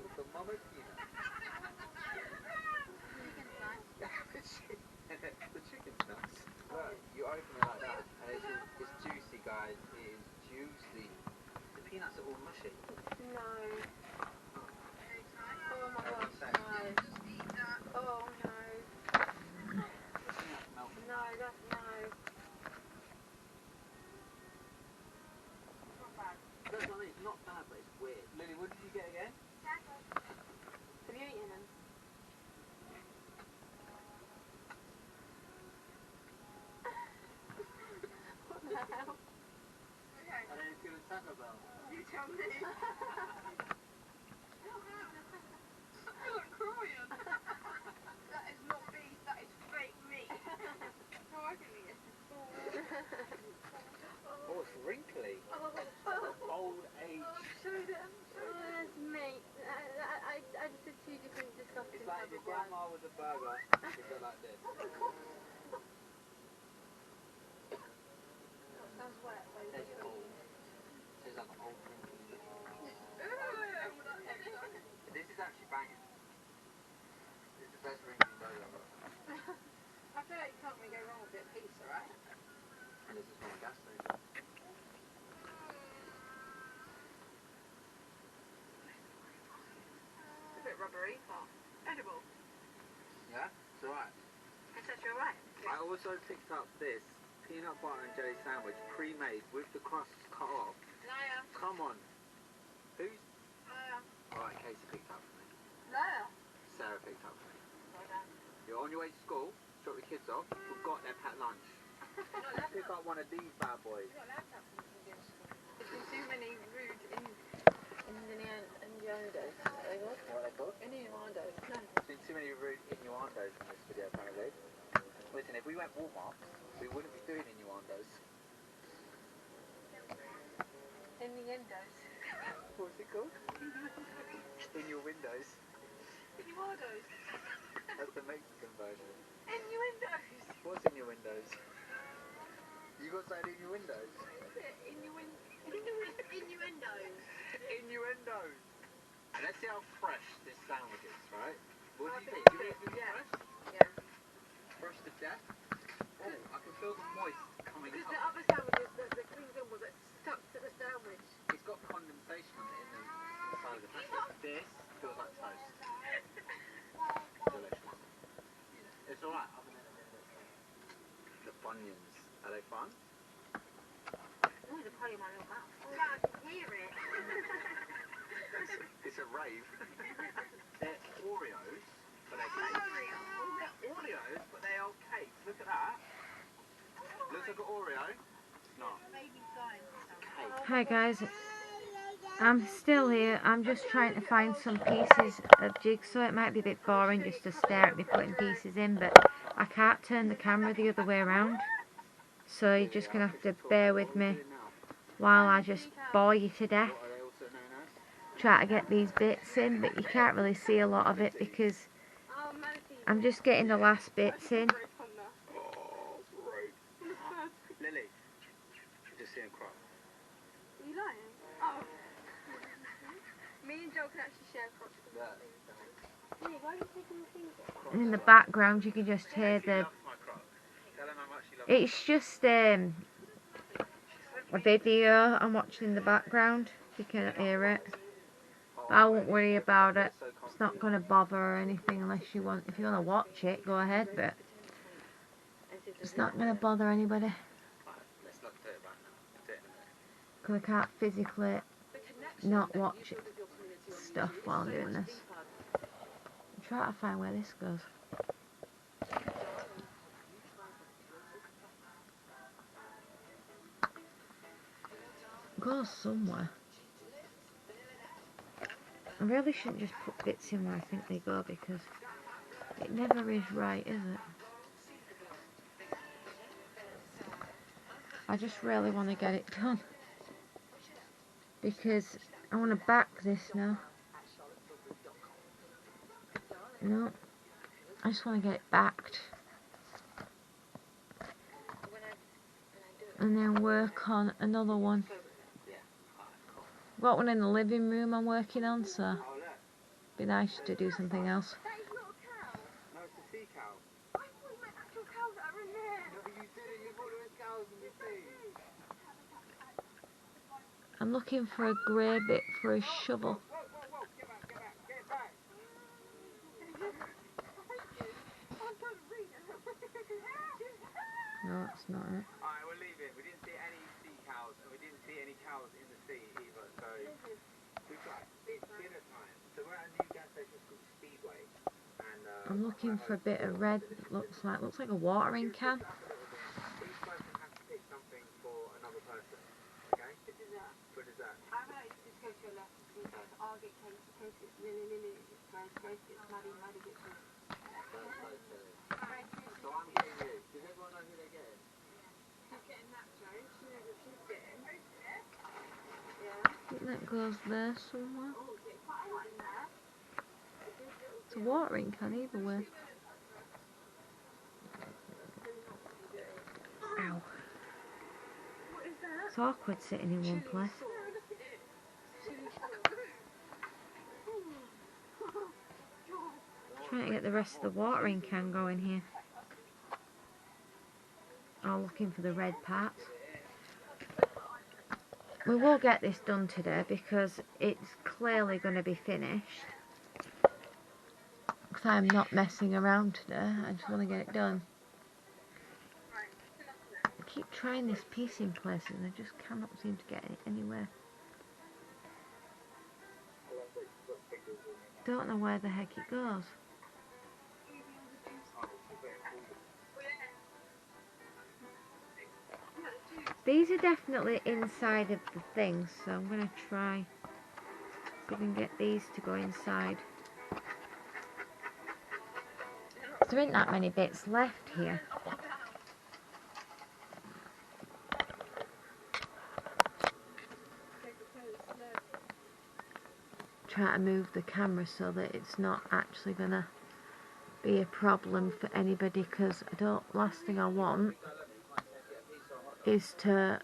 The mama peanut. The chicken's nuts. Look, you open it like that, and it's juicy, guys. It is juicy. The peanuts are all mushy. No. Oh my gosh, no. Oh no. No, that's no. It's not bad. That's what I mean. It's not bad, but it's weird. Lily, what did you get again? Have you eaten them? What the hell? I don't know if you're a Taco Bell. You tell me. I feel like crying. That is not beef, that is fake meat. No, I can eat it. Oh, it's wrinkly. Old age. Show them. That's meat. I just did two different disgusting It's like if your grandma was a burger, it'd go like this. Sounds wet. Tastes old. Tastes like an old wrinkly. This is actually banging. This is the best wrinkly burger ever. I feel like you can't really go wrong with a bit of pizza, right? And this is from a gas station. It's a bit rubbery, but edible. Yeah? It's alright. It's actually alright. I also picked up this peanut butter and jelly sandwich, pre-made, with the crust cut off. Liar. Come on. Who's... Liar. Alright, Casey picked up for me. Liar. Sarah picked up for me. Well done. You're on your way to school, drop your kids off, forgot their packed lunch. Pick up one of these bad boys. You're not allowed to have something good. There's been too many rude innuendos. What are they called? Innuendos. No. There's been too many rude innuendos in this video, apparently. Listen, if we went Walmart, we wouldn't be doing innuendos. Innuendos. What's it called? In your windows. Innuendos. That's the Mexican version. Innuendos. What's in your windows? You got something in your windows? Innuendos. Innuendos. Let's see how fresh this sandwich is, right? What do you think? Do you think it's fresh? Yeah. Fresh to death? Oh, I can feel the moist coming Because up. the other sandwiches, the clean gum was stuck to the sandwich. It's got condensation on it in the inside of the packet. This feels like toast. Delicious. It's alright. The bunions. Are they fun? Oh, they're probably in my little mouth. Oh, I can hear it. It's a rave. They're Oreos, but they're cakes. They're Oreos, but they are cakes. Look at that. Looks like an Oreo. It's not. Cake. Hi guys, I'm still here. I'm just trying to find some pieces of jigsaw. It might be a bit boring just to stare at me putting pieces in, but I can't turn the camera the other way around. So you're just going to have to bear with me while I just bore you to death. What are they also known as? Try to get these bits in, but you can't really see a lot of it because I'm just getting the last bits in. Oh, Lily, you just see him cry. Are you lying? Oh. Me and Joe can actually share crocs. Hey, why are you taking the things off? And in the background you can just hear the... It's just a video I'm watching in the background, you can hear it. But I won't worry about it. It's not going to bother or anything unless you want. If you want to watch it, go ahead, but it's not going to bother anybody. Because I can't physically not watch stuff while I'm doing this. I'm trying to find where this goes. It goes somewhere. I really shouldn't just put bits in where I think they go because it never is right, is it? I just really want to get it done because I want to back this now. No, I just want to get it backed and then work on another one. Got one in the living room I'm working on, so Be nice to do something else. That is not a cow. No, it's a sea cow. I thought you meant actual cows that are in there. No, you didn't. You thought there was cows in the sea. I'm looking for a grey bit for a shovel. Whoa, whoa, whoa. Get back, get back, get back. No, that's not it. Alright, we'll leave it. We didn't see any sea cows, and we didn't see any cows in the sea either, so we've got it's dinner time. So we're at a new gas station called Speedway, and I'm looking for a bit of red that looks like a watering can. each person has to pick something for another person, okay? For dessert. I'm going to just go to your left. I'll get cake, cake gets Lily gets rice, rice gets Maddie gets this. So I'm getting you. Does everyone know who they're getting? She's getting that, Joe. She knows what she's getting. Yeah. I think that goes there somewhere. Oh, is it quite a lot in there? It's a watering can either way. Ow. What is that? It's awkward sitting in one place. Oh, look at it. Chili sauce. Trying to get the rest of the watering can going here. Oh, looking for the red parts. We will get this done today because it's clearly going to be finished. Because I'm not messing around today. I just want to get it done. I keep trying this piecing place and I just cannot seem to get it anywhere. Don't know where the heck it goes. These are definitely inside of the thing, so I'm going to try if we can get these to go inside. There ain't that many bits left here. Try to move the camera so that it's not actually going to be a problem for anybody, because last thing I want is to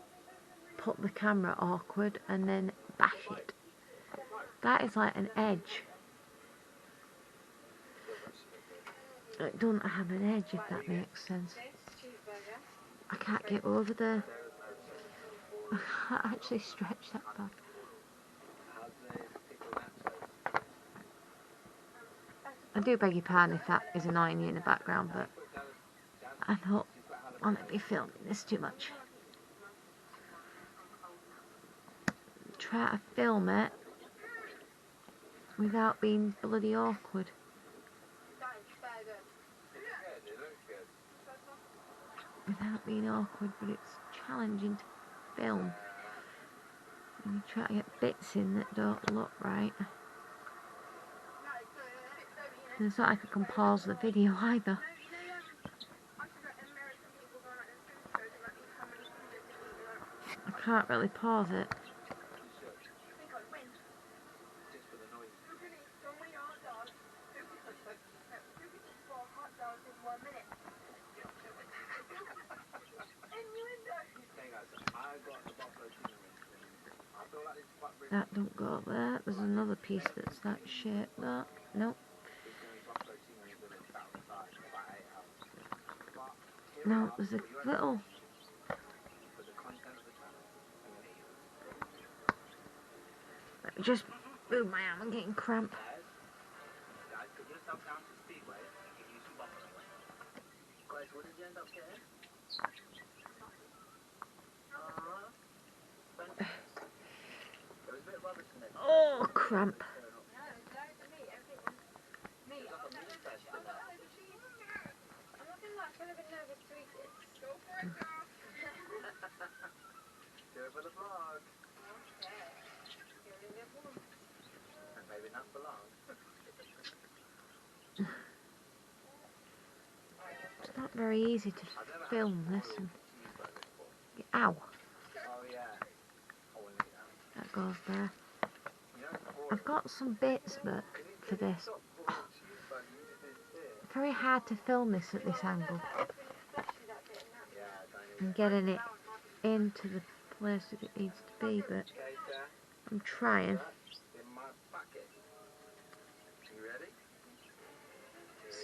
put the camera awkward and then bash it. That is like an edge. It doesn't have an edge, if that makes sense. I can't get over there. I can't actually stretch that back. I do beg your pardon if that is annoying you in the background, but I don't want to be filming this too much. Try to film it without being bloody awkward. Without being awkward, but it's challenging to film. And you try to get bits in that don't look right. And it's not like I can pause the video either. I can't really pause it. That don't go there. There's another piece that's that shape. That nope. No, there's a little. Let me just move my arm. I'm getting cramp. Oh, cramp. Do it for the vlog. And maybe not for long. It's not very easy to film this. Ow. Oh yeah. That goes there. I've got some bits, but for this, very hard to film this at this angle and getting it into the place that it needs to be, but I'm trying.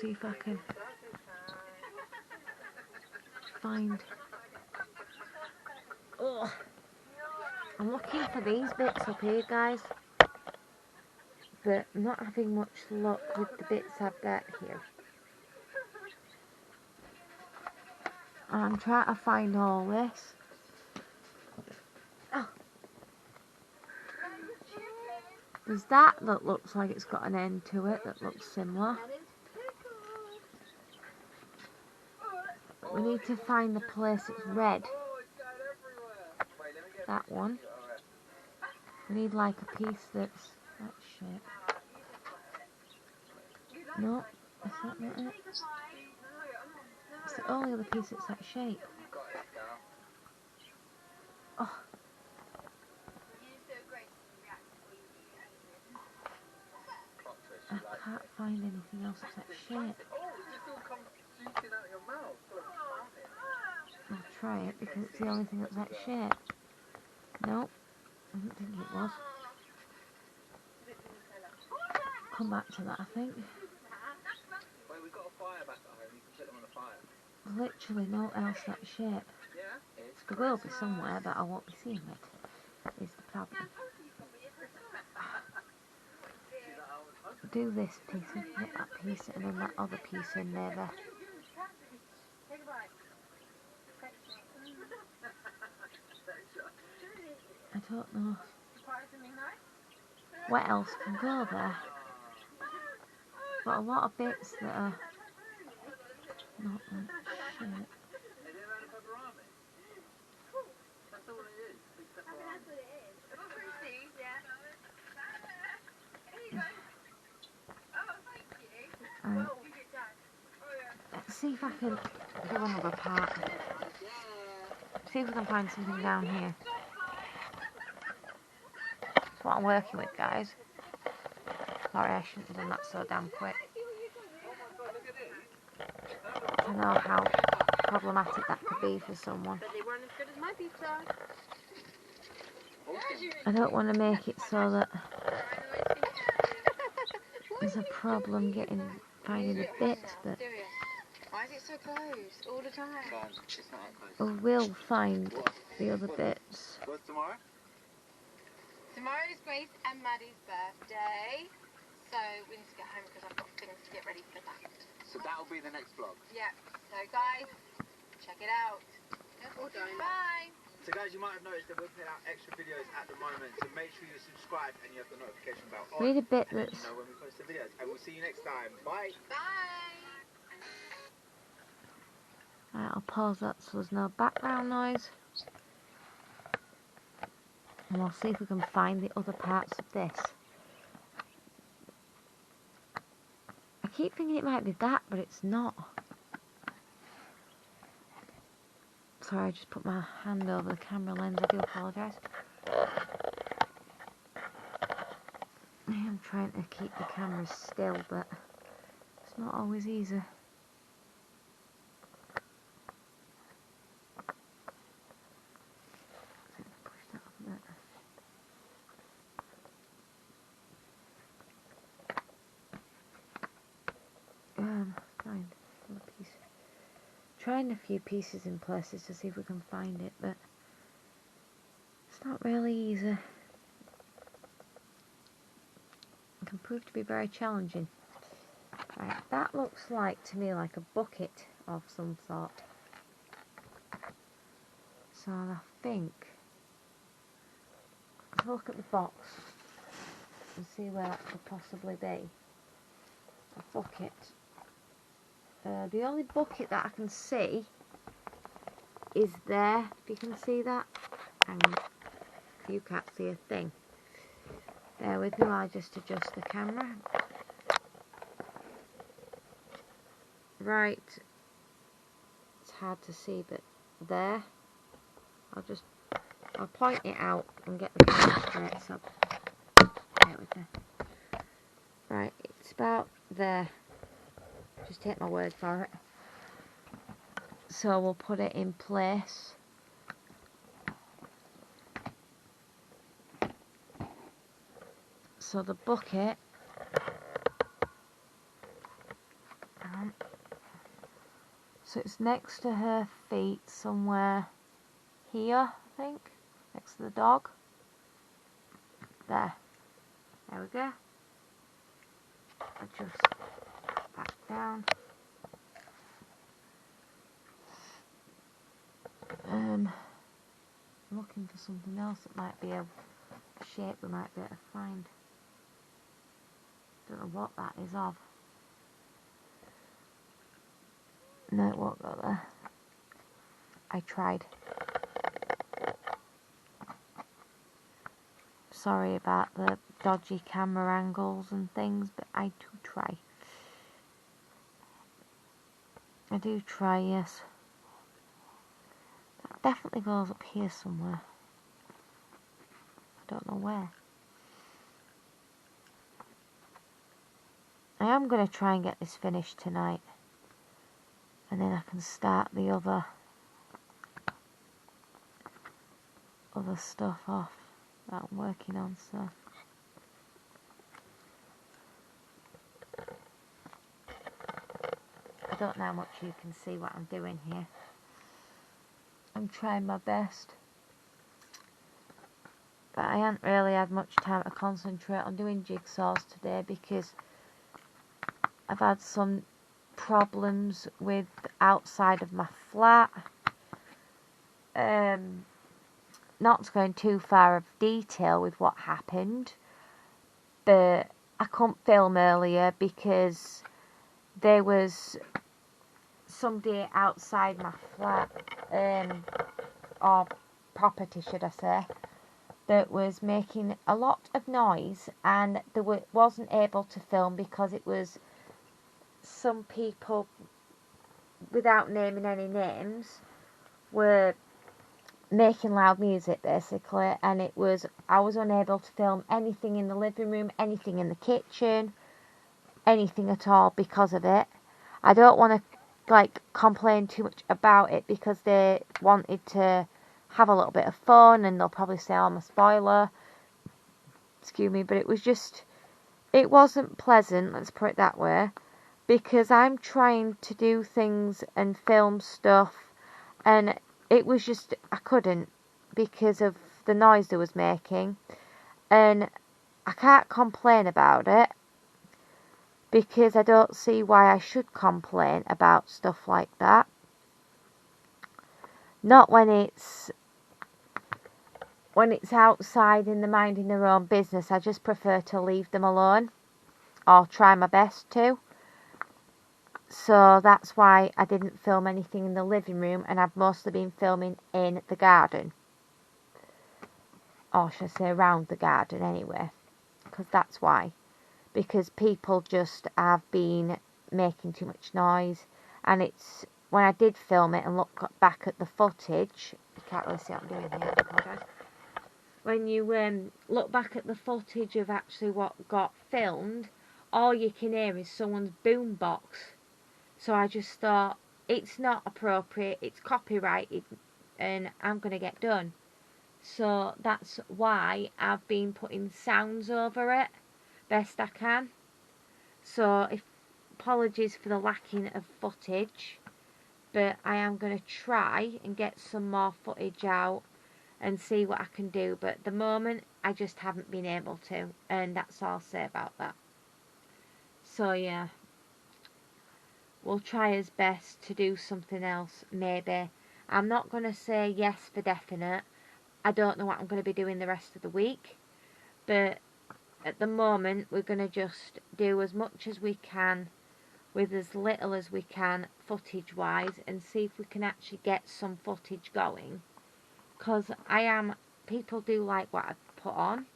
see if I can find... Oh, I'm looking for these bits up here, guys, but I'm not having much luck with the bits I've got here. And I'm trying to find all this. Oh. There's that looks like it's got an end to it that looks similar. But we need to find the place that's red. That one. We need like a piece that's that shape. No, that's not it. It's the only other piece that's that shape. Oh. I can't find anything else that's that shape. I'll try it because it's the only thing that's that shape. Nope, I don't think it was. Come back to that, I think. Wait, we've got a fire back at home. You can put them on the fire. There's literally no else that shape. There will be somewhere, but I won't be seeing it. Is the problem. Do this piece and get that piece and then that other piece in there. I don't know what else can go there. But a lot of bits that are not like shit. Right. Let's see if I can do another part. See if we can find something down here. That's what I'm working with, guys. Sorry, I shouldn't have done that so damn quick. I know how problematic that could be for someone. But they weren't as good as my pizza. I don't want to make it so that there's a problem finding the bits, but Why is it so close all the time? I will find the other bits. What's tomorrow? Tomorrow is Grace and Maddie's birthday, so we need to get home because I've got things to get ready for that. So that'll be the next vlog. Yeah. So guys, check it out. Bye. So guys, you might have noticed that we're putting out extra videos at the moment, so make sure you subscribe and you have the notification bell on. Read a bit and then that's... you know when we post the videos. And we'll see you next time. Bye. Bye. Right, I'll pause that so there's no background noise. And we'll see if we can find the other parts of this. I keep thinking it might be that, but it's not. Sorry, I just put my hand over the camera lens. I do apologise. I'm trying to keep the camera still, but it's not always easy. Push that up a bit. Find another piece. Trying a few pieces in places to see if we can find it, but it's not really easy. It can prove to be very challenging. Right, that looks like to me like a bucket of some sort. So I think let's look at the box and see where that could possibly be. A bucket. The only bucket that I can see is there, if you can see that, and you can't see a thing. Bear with me while I just adjust the camera. Right, it's hard to see, but there, I'll point it out and get the camera straight, so bear with me. Right, it's about there. Just take my word for it. So we'll put it in place. So the bucket, So it's next to her feet somewhere here, I think, next to the dog. There we go. Adjust back down. I'm looking for something else that might be a shape we might be able to find. Don't know what that is of. No, it won't go there. I tried. Sorry about the dodgy camera angles and things, but I do try. I do try, yes. That definitely goes up here somewhere. I don't know where. I am going to try and get this finished tonight. And then I can start the other stuff off that I'm working on, so. I don't know how much you can see what I'm doing here. I'm trying my best. But I haven't really had much time to concentrate on doing jigsaws today because I've had some problems with the outside of my flat. Not to go in too far of detail with what happened, but I couldn't film earlier because there was somebody outside my flat, or property should I say, that was making a lot of noise, and they wasn't able to film because it was some people, without naming any names, were making loud music basically, and I was unable to film anything in the living room, anything in the kitchen, anything at all because of it. I don't want to complain too much about it because they wanted to have a little bit of fun and they'll probably say I'm a spoiler, excuse me, but it wasn't pleasant, let's put it that way, because I'm trying to do things and film stuff, and it was just, I couldn't because of the noise they was making, and I can't complain about it because I don't see why I should complain about stuff like that. Not when it's outside and they're minding their own business. I just prefer to leave them alone, or try my best to. So that's why I didn't film anything in the living room, and I've mostly been filming in the garden. Or should I say around the garden anyway. Because that's why. Because people just have been making too much noise. And it's, when I did film it and look back at the footage, you can't really see what I'm doing here, I apologise. When you look back at the footage of actually what got filmed, all you can hear is someone's boombox. So I just thought, it's not appropriate, it's copyrighted, and I'm going to get done. So that's why I've been putting sounds over it, best I can. So apologies for the lacking of footage, but I am going to try and get some more footage out and see what I can do. But at the moment, I just haven't been able to, and that's all I'll say about that. So yeah. We'll try his best to do something else, maybe. I'm not going to say yes for definite. I don't know what I'm going to be doing the rest of the week. But at the moment, we're going to just do as much as we can with as little as we can footage-wise, and see if we can actually get some footage going. Because people do like what I've put on.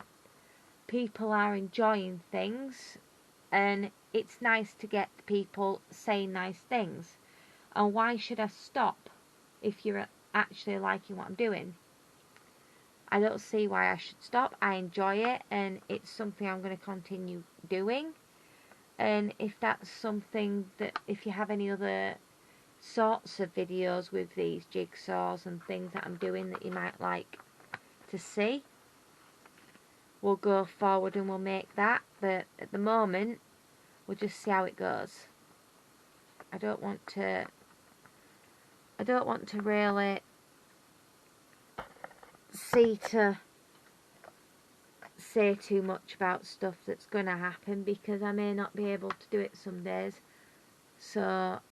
People are enjoying things. And it's nice to get people saying nice things. And why should I stop if you're actually liking what I'm doing? I don't see why I should stop. I enjoy it, and it's something I'm going to continue doing. And if that's something that, if you have any other sorts of videos with these jigsaws and things that I'm doing that you might like to see, we'll go forward and we'll make that. But at the moment, we'll just see how it goes. I don't want to I don't want to really say too much about stuff that's going to happen, because I may not be able to do it some days. So